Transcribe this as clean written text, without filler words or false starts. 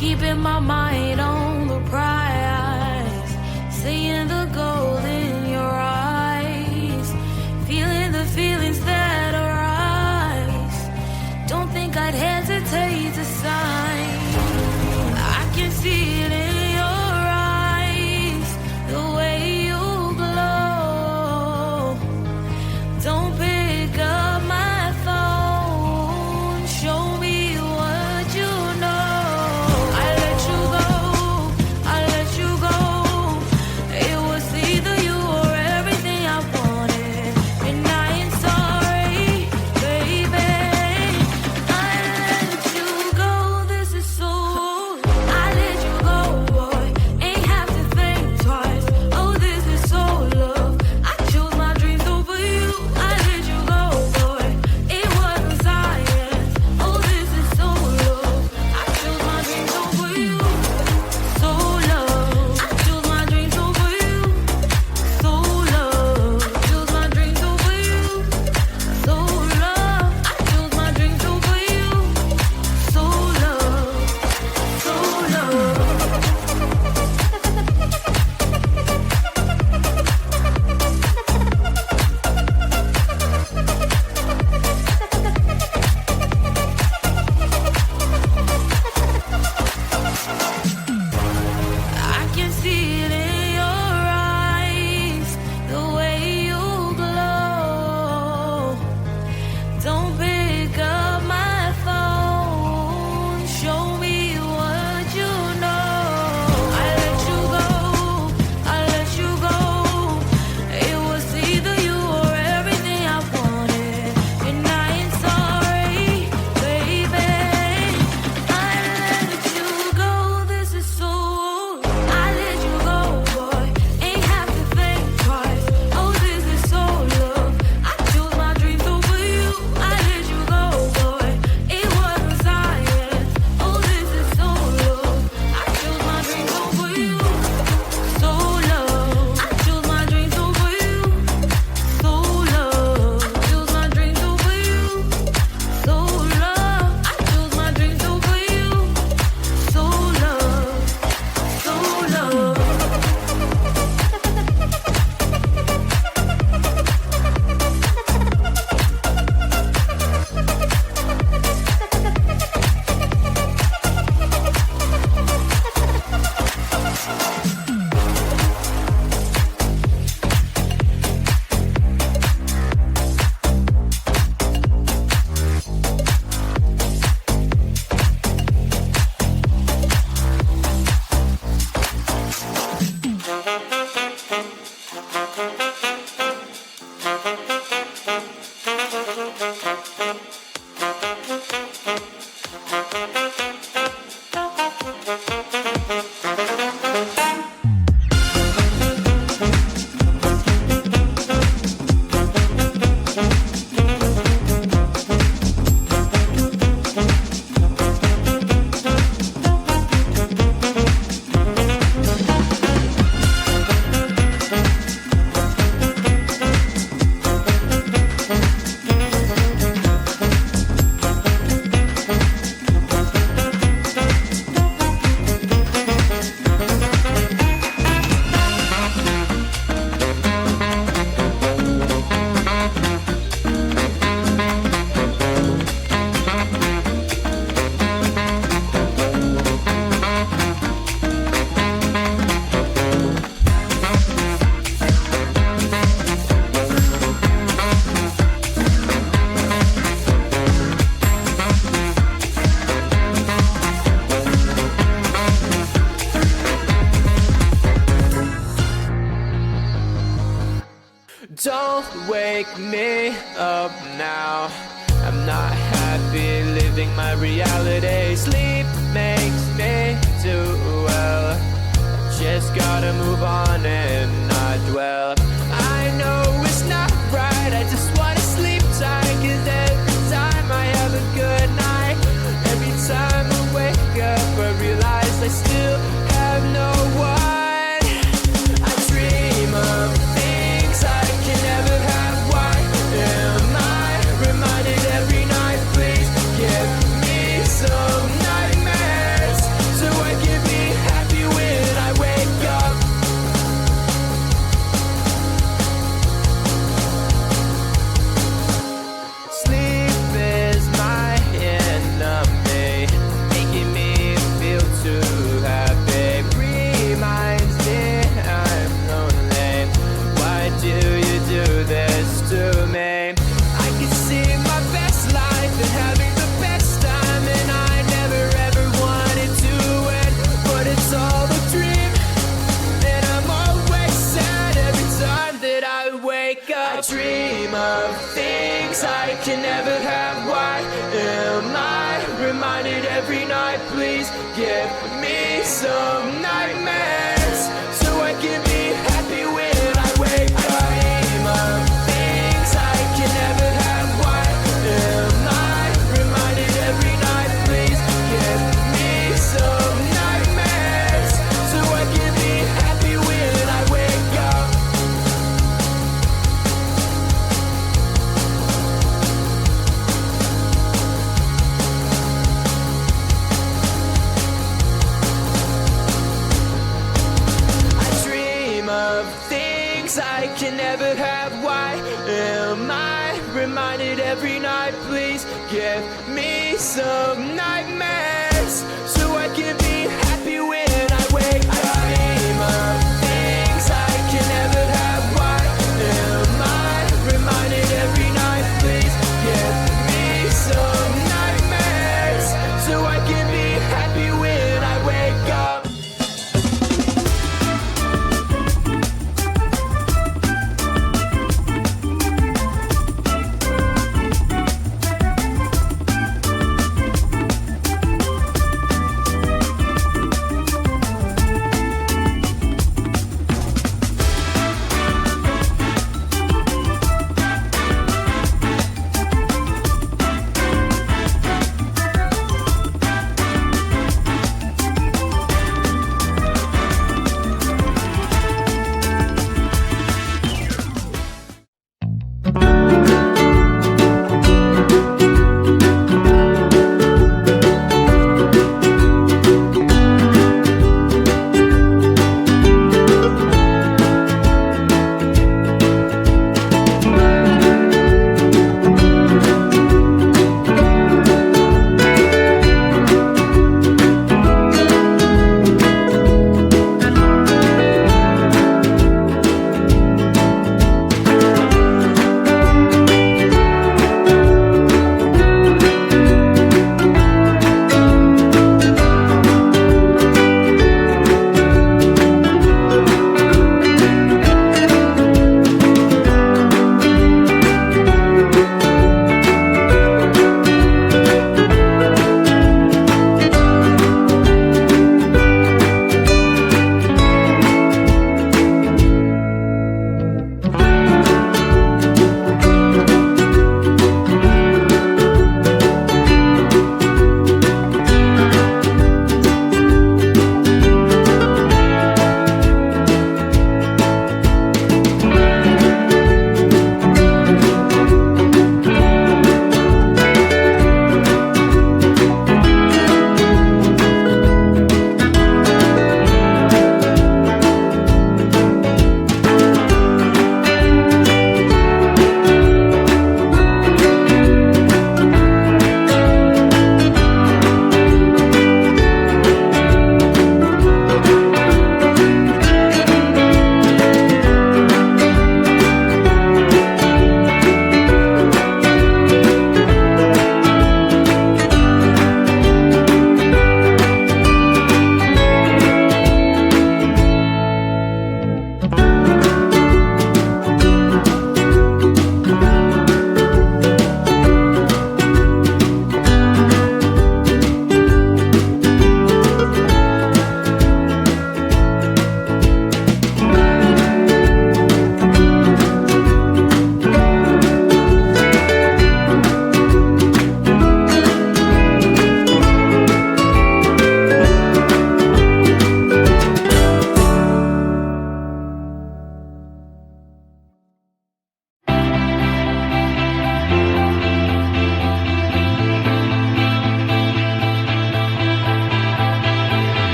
keeping my mind on the prize, seeing the gold in your eyes, feeling the feelings that arise. Don't think I'd hesitate to sign. I can see it in your eyes, the way you glow. Don't pick up my phone, show me what you know. I let you go, I let you go. It was either you or everything I wanted, and I ain't sorry, baby. I let you go, this is so. I let you go, boy, ain't have to think twice. Oh, this is so love. I chose my dreams over you. I let you go, boy, it wasn't science. Oh, this is so love. I chose my dreams over you. So love. I chose my dreams over you. So love. Chose my dreams over you. So love. I chose my dreams over you. So love. So love. I can see it in your eyes, the way you glow. Don't pick up my phone, show me what you know. I let you go, I let you go. It was either you or everything I wanted, and I ain't sorry, baby. I let you go, this is so. I let you go, boy, ain't have to think twice. Oh, this is so love. I chose my dreams over you. I let you go, boy, it wasn't science. Oh, this is so love. I chose my dreams over you. So love. I chose my dreams over you. So love. Chose my dreams over you. So love. I chose my dreams over you. So love. So love. Don't wake me up now. I'm not happy living my reality. Sleep makes me do well. I just gotta move on and not dwell. I know it's not right, I just wanna sleep tight. 'Cause every time I have a good night, every time I wake up I realize I still have no one. I dream of things I can never have. Why am I reminded every night? Please give me some nightmares to every night. Please give me some nightmares so I can be happy when I wake up. I dream of things I can never have. Why am I reminded every night? Please give me some nightmares so I can be happy when I wake up. Of things I can never have. Why am I reminded every night? Please give me some night.